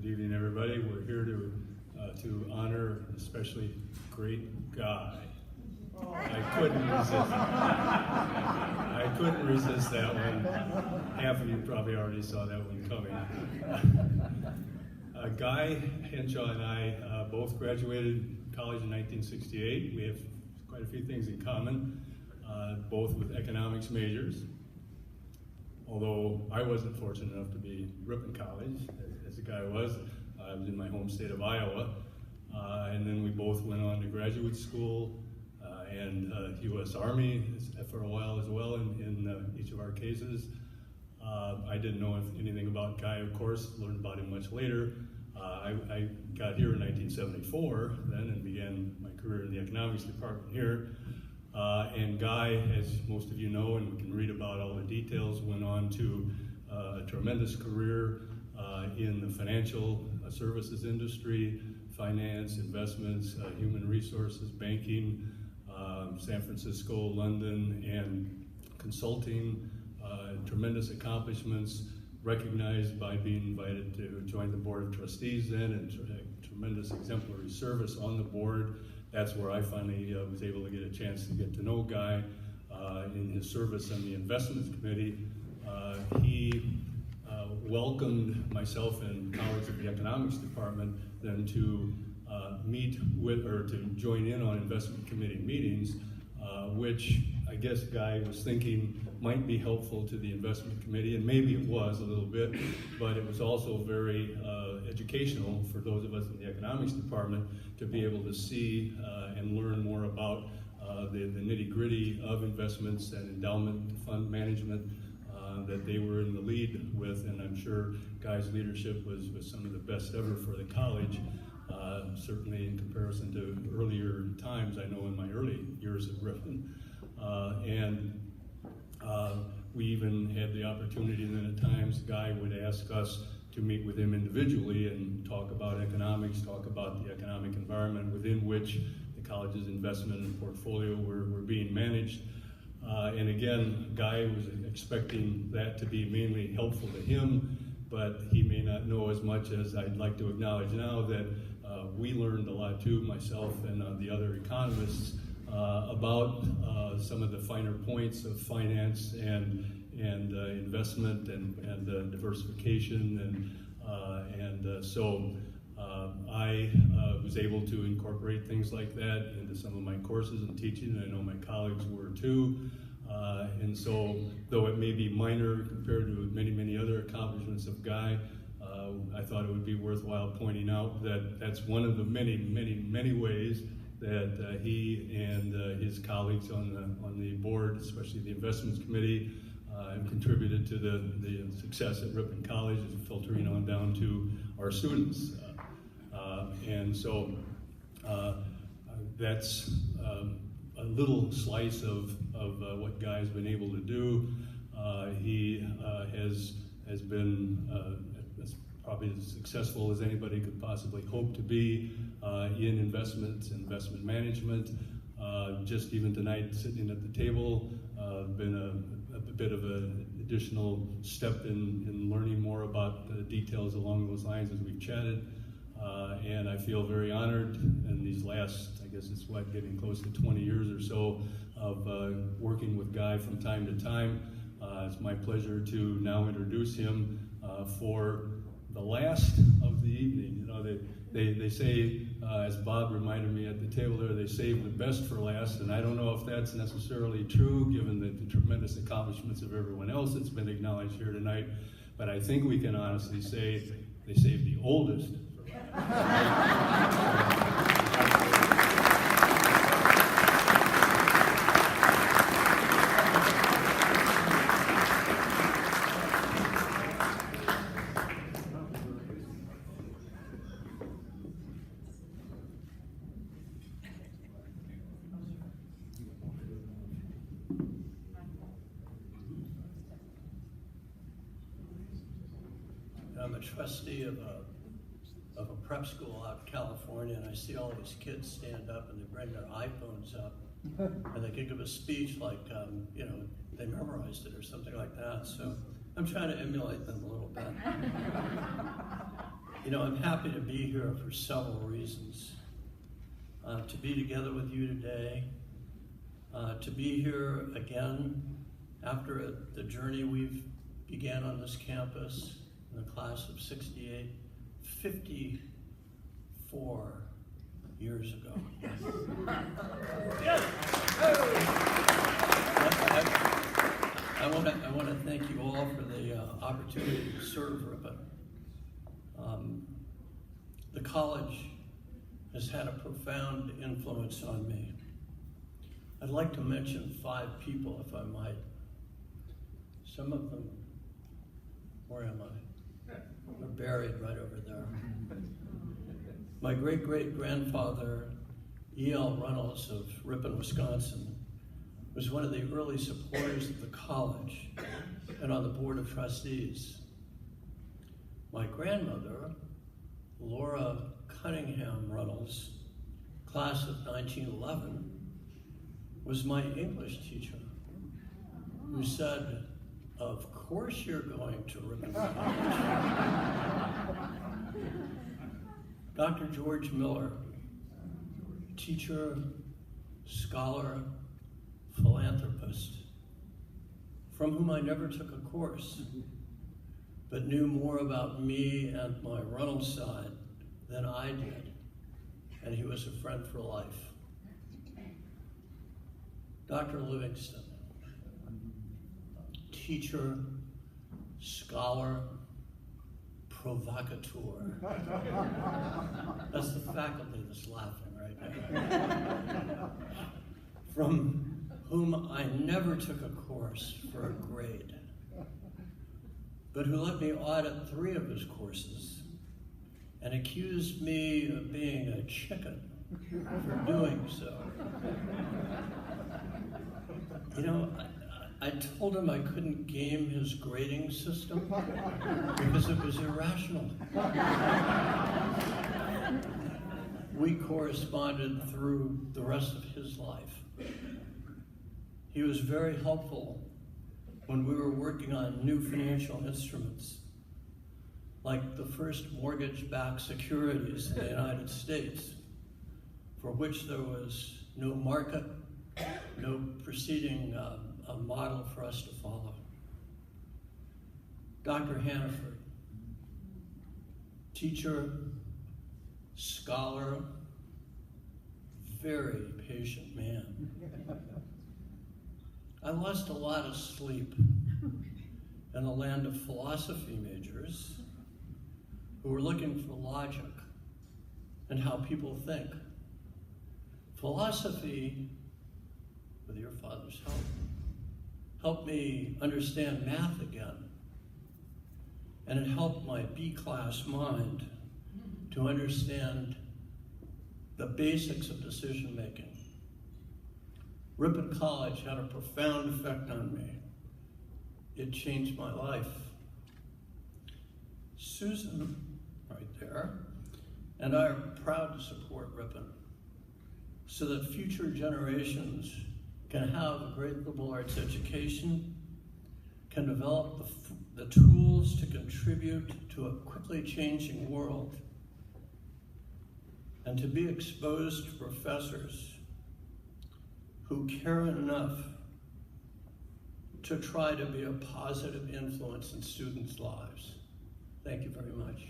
Good evening, everybody. We're here to honor an especially great guy. I couldn't resist that one. Half of you probably already saw that one coming. Guy Henshaw and I both graduated college in 1968. We have quite a few things in common, both with economics majors. Although I wasn't fortunate enough to be Ripon College, as the guy was. I was in my home state of Iowa. And then we both went on to graduate school and U.S. Army for a while as well in each of our cases. I didn't know anything about Guy, of course, learned about him much later. I got here in 1974 then and began my career in the economics department here. And Guy, as most of you know, and we can read about all the details, went on to a tremendous career in the financial services industry, finance, investments, human resources, banking, San Francisco, London, and consulting. Tremendous accomplishments, recognized by being invited to join the board of trustees then, and tremendous exemplary service on the board. That's where I finally was able to get a chance to get to know Guy in his service on the investments committee. He welcomed myself and colleagues of the economics department then to meet with, or to join in on investment committee meetings, which I guess Guy was thinking might be helpful to the investment committee, and maybe it was a little bit, but it was also very educational for those of us in the economics department to be able to see and learn more about the nitty-gritty of investments and endowment fund management that they were in the lead with, and I'm sure Guy's leadership was some of the best ever for the college, certainly in comparison to earlier times, I know in my early years at Ripon. We even had the opportunity then at times, Guy would ask us to meet with him individually and talk about economics, talk about the economic environment within which the college's investment and portfolio were being managed. And again, Guy was expecting that to be mainly helpful to him, but he may not know as much as I'd like to acknowledge now that we learned a lot too, myself and the other economists, about some of the finer points of finance and investment and diversification, so I was able to incorporate things like that into some of my courses and teaching, and I know my colleagues were too. And so, though it may be minor compared to many other accomplishments of Guy, I thought it would be worthwhile pointing out that that's one of the many ways that he and his colleagues on the board, especially the investments committee, have contributed to the success at Ripon College, is filtering on down to our students. And so that's a little slice of what Guy's been able to do. He has been probably as successful as anybody could possibly hope to be in investments, investment management. Just even tonight, sitting at the table, been a bit of an additional step in learning more about the details along those lines as we've chatted. And I feel very honored in these last, I guess it's getting close to 20 years or so of working with Guy from time to time. It's my pleasure to now introduce him for the last of the evening. You know, they say, as Bob reminded me at the table there, they save the best for last, and I don't know if that's necessarily true given the tremendous accomplishments of everyone else that's been acknowledged here tonight, but I think we can honestly say they saved the oldest for last. I'm a trustee of a prep school out in California, and I see all these kids stand up and they bring their iPhones up, and they can give a speech like, you know, they memorized it or something like that. So I'm trying to emulate them a little bit. You know, I'm happy to be here for several reasons. To be together with you today, to be here again after the journey we've began on this campus in the class of 68, 54 years ago. I want to thank you all for the opportunity to serve Ripon. The college has had a profound influence on me. I'd like to mention 5 people, if I might. Some of them, where am I? They're buried right over there. My great-great-grandfather, E.L. Reynolds of Ripon, Wisconsin, was one of the early supporters of the college and on the board of trustees. My grandmother, Laura Cunningham Reynolds, class of 1911, was my English teacher who said, "Of course you're going to Ripon College." Dr. George Miller, teacher, scholar, philanthropist, from whom I never took a course, but knew more about me and my Reynolds side than I did, and he was a friend for life. Dr. Livingston, teacher, scholar, provocateur. That's the faculty that's laughing right now. From whom I never took a course for a grade, but who let me audit 3 of his courses and accused me of being a chicken for doing so. You know, I told him I couldn't game his grading system because it was irrational. We corresponded through the rest of his life. He was very helpful when we were working on new financial instruments, like the first mortgage-backed securities in the United States, for which there was no market, no preceding a model for us to follow. Dr. Hannaford, teacher, scholar, very patient man. I lost a lot of sleep in the land of philosophy majors who were looking for logic and how people think. Philosophy, with your father's help, helped me understand math again, and it helped my B-class mind to understand the basics of decision-making. Ripon College had a profound effect on me. It changed my life. Susan, right there, and I are proud to support Ripon so that future generations can have a great liberal arts education, can develop the tools to contribute to a quickly changing world, and to be exposed to professors who care enough to try to be a positive influence in students' lives. Thank you very much.